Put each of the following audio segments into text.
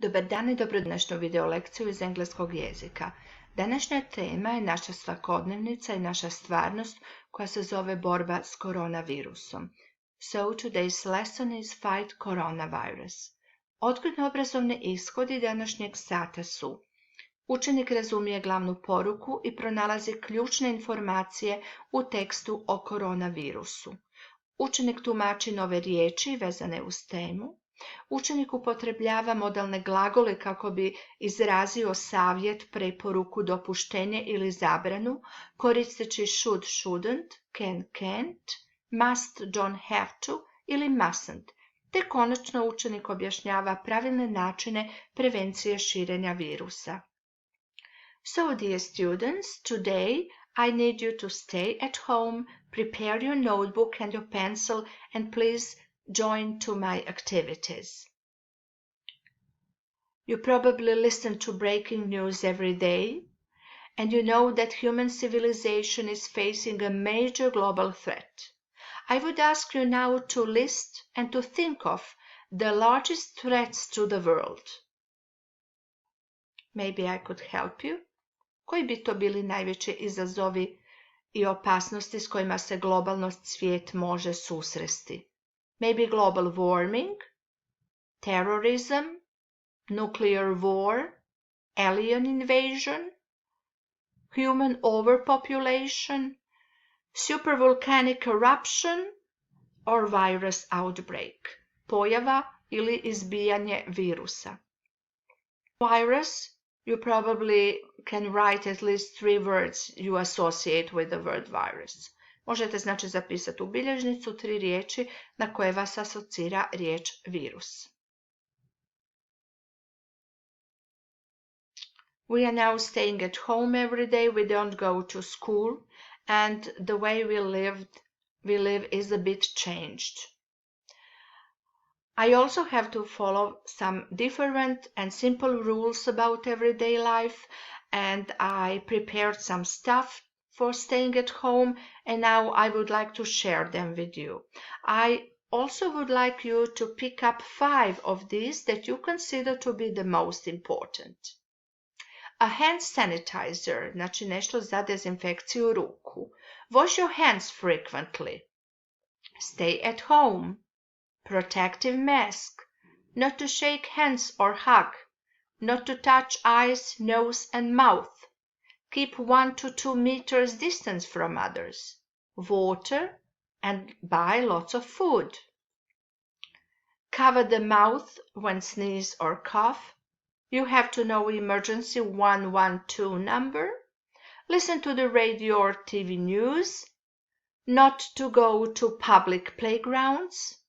Dobar dan i dobro današnju video lekciju iz engleskog jezika. Današnja tema je naša svakodnevnica i naša stvarnost koja se zove borba s koronavirusom. So today's lesson is fight coronavirus. Odgojno-obrazovni ishodi današnjeg sata su: učenik razumije glavnu poruku i pronalazi ključne informacije u tekstu o koronavirusu. Učenik tumači nove riječi vezane uz temu. Učenik upotrebljava modalne glagole kako bi izrazio savjet, preporuku, dopuštenje ili zabranu, koristeći should, shouldn't, can, can't, must, don't have to ili mustn't. Te konačno učenik objašnjava pravilne načine prevencije širenja virusa. So, dear students, today I need you to stay at home, prepare your notebook and your pencil, and please join to my activities. You probably listen to breaking news every day, and you know that human civilization is facing a major global threat. I would ask you now to list and to think of the largest threats to the world. Maybe I could help you. Koji bi to bili najveći izazovi i opasnosti s kojima se globalno svijet može susresti? Maybe global warming, terrorism, nuclear war, alien invasion, human overpopulation, supervolcanic eruption, or virus outbreak, pojava ili izbijanje virusa. Virus, you probably can write at least 3 words you associate with the word virus. Možete znači zapisati u bilježnicu 3 riječi na koje vas asocira riječ virus. We are now staying at home every day. We don't go to school, and the way we live is a bit changed. I also have to follow some different and simple rules about everyday life, and I prepared some stuff for staying at home, and now I would like to share them with you. I also would like you to pick up 5 of these that you consider to be the most important. A hand sanitizer, znači nešto za dezinfekciju ruku. Wash your hands frequently. Stay at home. Protective mask. Not to shake hands or hug. Not to touch eyes, nose and mouth. Keep 1 to 2 meters distance from others. Water and buy lots of food. Cover the mouth when sneeze or cough. You have to know emergency 112 number. Listen to the radio or TV news. Not to go to public playgrounds.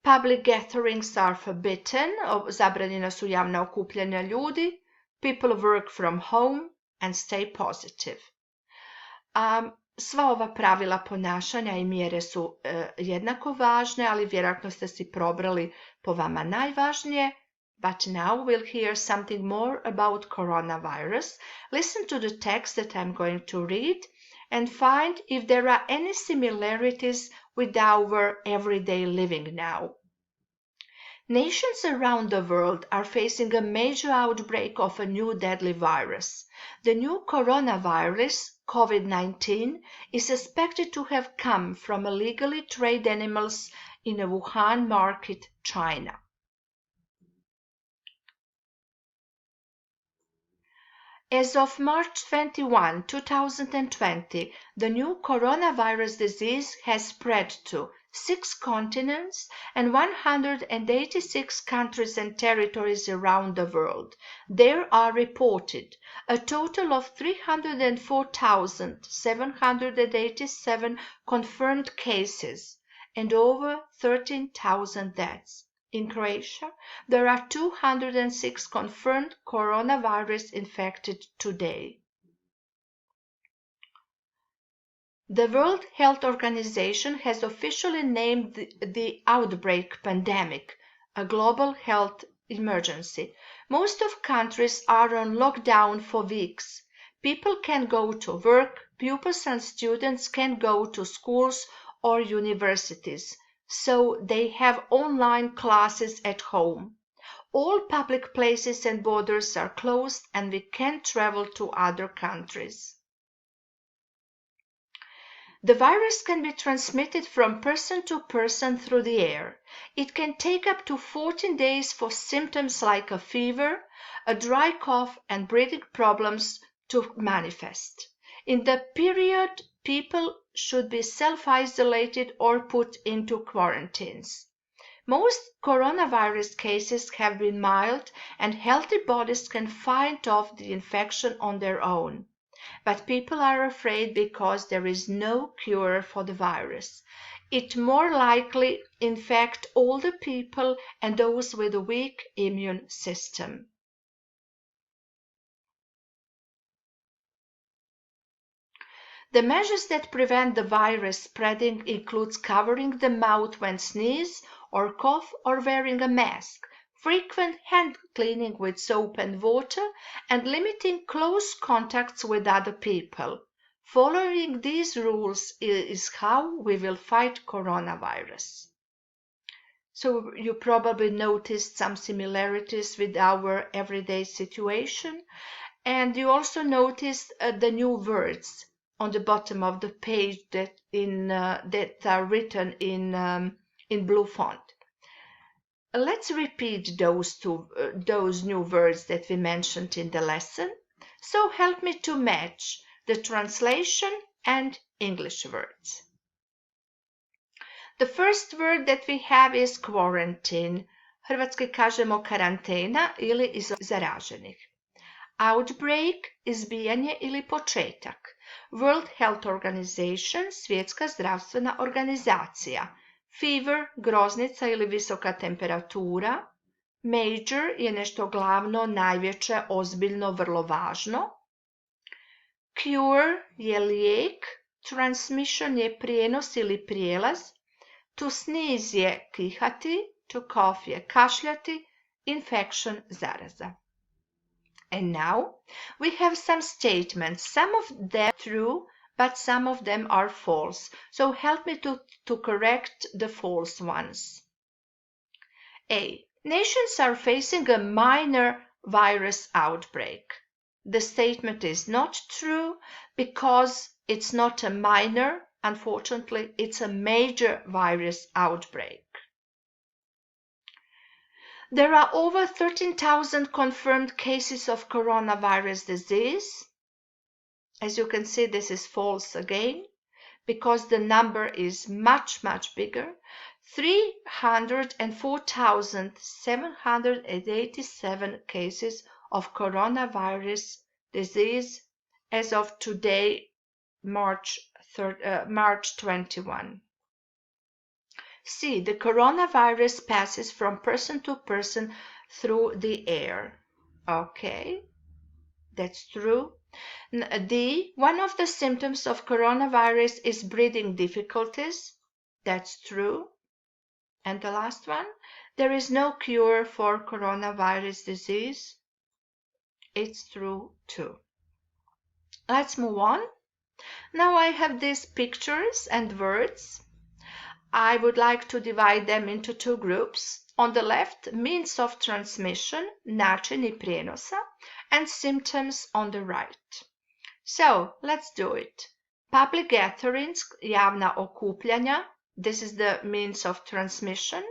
Public gatherings are forbidden. Zabranjena su javna okupljanja ljudi. People work from home and stay positive. Sva ova pravila ponašanja i mjere su jednako važne, ali vjerojatno ste si probrali po vama najvažnije. But now we'll hear something more about coronavirus. Listen to the text that I'm going to read and find if there are any similarities with our everyday living now. Nations around the world are facing a major outbreak of a new deadly virus. The new coronavirus, COVID-19, is suspected to have come from illegally traded animals in a Wuhan market, China. As of March 21, 2020, the new coronavirus disease has spread to 6 continents and 186 countries and territories around the world. There are reported a total of 304,787 confirmed cases and over 13,000 deaths. In Croatia, there are 206 confirmed coronavirus infected today. The World Health Organization has officially named the outbreak pandemic, a global health emergency. Most of countries are on lockdown for weeks. People can go to work, pupils and students can go to schools or universities, so they have online classes at home. All public places and borders are closed and we can't travel to other countries. The virus can be transmitted from person to person through the air. It can take up to 14 days for symptoms like a fever, a dry cough, and breathing problems to manifest. In the period, people should be self-isolated or put into quarantines. Most coronavirus cases have been mild and healthy bodies can fight off the infection on their own. But people are afraid because there is no cure for the virus. It more likely infect older people and those with a weak immune system. The measures that prevent the virus spreading includes covering the mouth when sneeze or cough or wearing a mask, frequent hand cleaning with soap and water, and limiting close contacts with other people. Following these rules is how we will fight coronavirus. So you probably noticed some similarities with our everyday situation, and you also noticed the new words on the bottom of the page that are written in blue font. Let's repeat those new words that we mentioned in the lesson. So help me to match the translation and English words. The first word that we have is quarantine. Hrvatski kažemo karantena ili zaraženih. Outbreak, izbijanje ili početak. World Health Organization, svjetska zdravstvena organizacija. Fever, groznica ili visoka temperatura. Major je nešto glavno, najveće, ozbiljno, vrlo važno. Cure je lijek. Transmission je prijenos ili prijelaz. To sneeze je kihati. To cough je kašljati. Infection, zaraza. And now we have some statements. Some of them are true, but some of them are false. So help me to correct the false ones. A. Nations are facing a minor virus outbreak. The statement is not true because it's not a minor. Unfortunately, it's a major virus outbreak. There are over 13,000 confirmed cases of coronavirus disease. As you can see, this is false again, because the number is much, much bigger. 304,787 cases of coronavirus disease as of today, March 21. C. The coronavirus passes from person to person through the air. Okay, that's true. D. One of the symptoms of coronavirus is breathing difficulties. That's true. And the last one, there is no cure for coronavirus disease. It's true too. Let's move on. Now I have these pictures and words. I would like to divide them into two groups. On the left, means of transmission, načini prijenosa, and symptoms on the right. So, let's do it. Public gatherings, javna okupljanja, this is the means of transmission.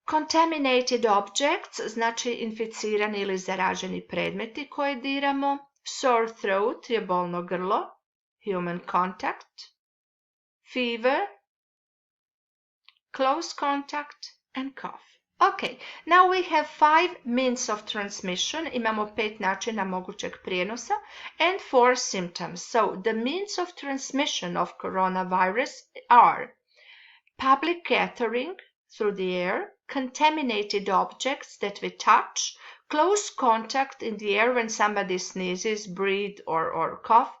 Contaminated objects, znači inficirani ili zaraženi predmeti koje diramo. Sore throat je bolno grlo, human contact. Fever, close contact, and cough. Okay, now we have 5 means of transmission. Imamo 5 načina mogućeg prijenosa and 4 symptoms. So the means of transmission of coronavirus are public gathering through the air, contaminated objects that we touch, close contact in the air when somebody sneezes, breathes, or cough.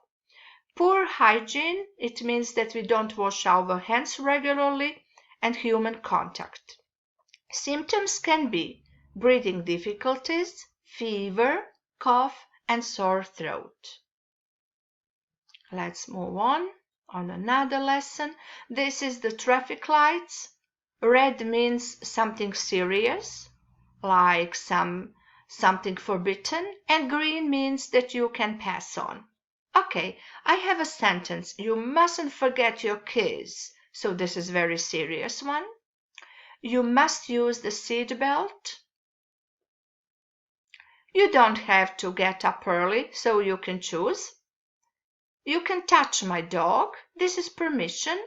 Poor hygiene, it means that we don't wash our hands regularly, and human contact. Symptoms can be breathing difficulties, fever, cough, and sore throat. Let's move on another lesson. This is the traffic lights. Red means something serious. like something forbidden, and green means that you can pass on. Okay, I have a sentence. You mustn't forget your keys. So this is very serious one. You must use the seat belt. You don't have to get up early, so you can choose. You can touch my dog. This is permission.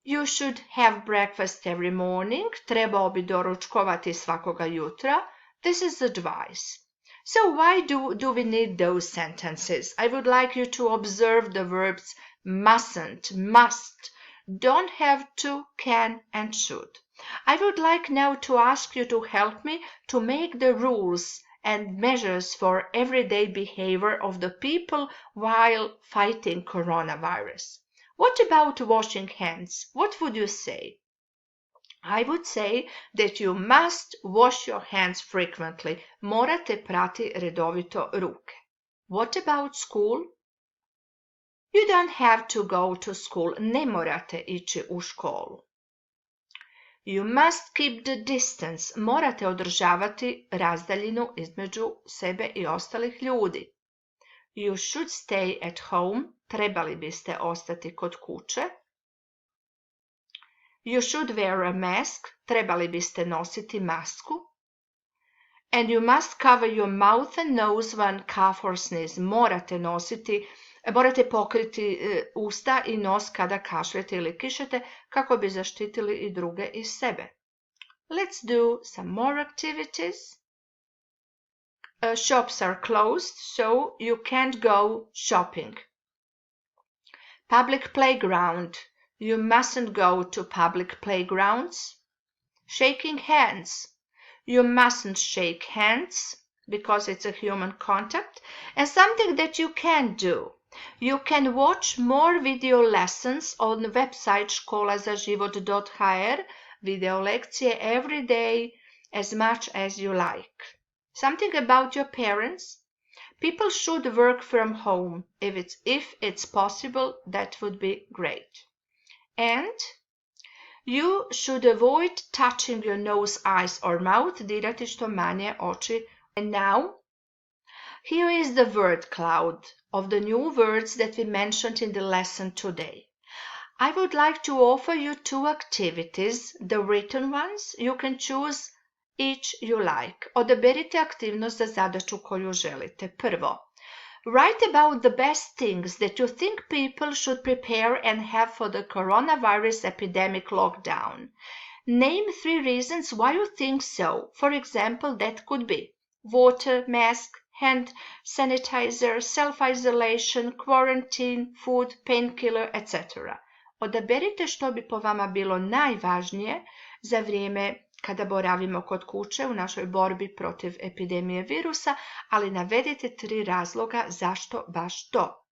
You should have breakfast every morning. Trebao bi doručkovati svakoga jutra. This is advice. So why do we need those sentences? I would like you to observe the verbs mustn't, must, don't have to, can, and should. I would like now to ask you to help me to make the rules and measures for everyday behavior of the people while fighting coronavirus. What about washing hands? What would you say? I would say that you must wash your hands frequently. Morate prati redovito ruke. What about school? You don't have to go to school. Ne morate ići u školu. You must keep the distance. Morate održavati razdaljinu između sebe i ostalih ljudi. You should stay at home. Trebali biste ostati kod kuće. You should wear a mask. Trebali biste nositi masku. And you must cover your mouth and nose when cough or sneeze. Morate pokriti usta i nos kada kašljete ili kišete kako bi zaštitili i druge i sebe. Let's do some more activities. Shops are closed, so you can't go shopping. Public playground. You mustn't go to public playgrounds. Shaking hands. You mustn't shake hands because it's a human contact. And something that you can do. You can watch more video lessons on the website školazaživot.hr, video lekcije every day as much as you like. Something about your parents. People should work from home. If it's possible, that would be great. And you should avoid touching your nose, eyes or mouth, dirati što manje oči. And now, here is the word cloud of the new words that we mentioned in the lesson today. I would like to offer you two activities, the written ones. You can choose each you like. Odaberite aktivnost za zadaću koju želite. Prvo, write about the best things that you think people should prepare and have for the coronavirus epidemic lockdown. Name 3 reasons why you think so. For example, that could be water, mask, hand sanitizer, self-isolation, quarantine, food, painkiller, etc. Odaberite što bi po vama bilo najvažnije za vrijeme kada boravimo kod kuće u našoj borbi protiv epidemije virusa, ali navedite 3 razloga zašto baš to.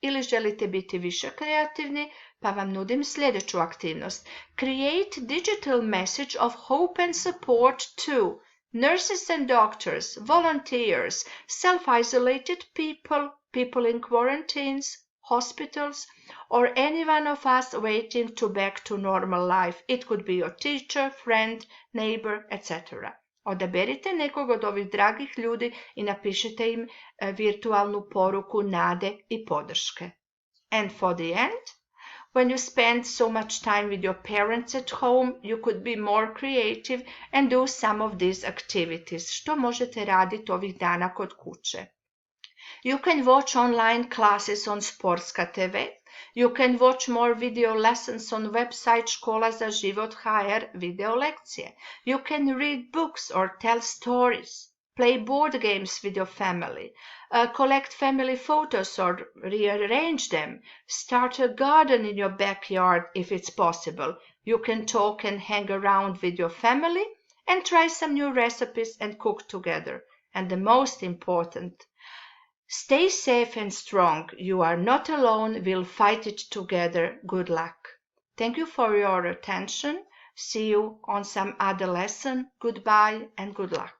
Ili želite biti više kreativni, pa vam nudim sljedeću aktivnost. Create digital message of hope and support to nurses and doctors, volunteers, self-isolated people, people in quarantines, hospitals, or any one of us waiting to back to normal life. It could be your teacher, friend, neighbor, etc. Odaberite nekog od ovih dragih ljudi i napišite im virtualnu poruku nade i podrške. And for the end, when you spend so much time with your parents at home, you could be more creative and do some of these activities. Što možete raditi ovih dana kod kuće? You can watch online classes on Sportska TV. You can watch more video lessons on website školazaživot.hr video lekcije. You can read books or tell stories. Play board games with your family. Collect family photos or rearrange them. Start a garden in your backyard if it's possible. You can talk and hang around with your family and try some new recipes and cook together. And the most important, stay safe and strong. You are not alone. We'll fight it together. Good luck. Thank you for your attention. See you on some other lesson. Goodbye and good luck.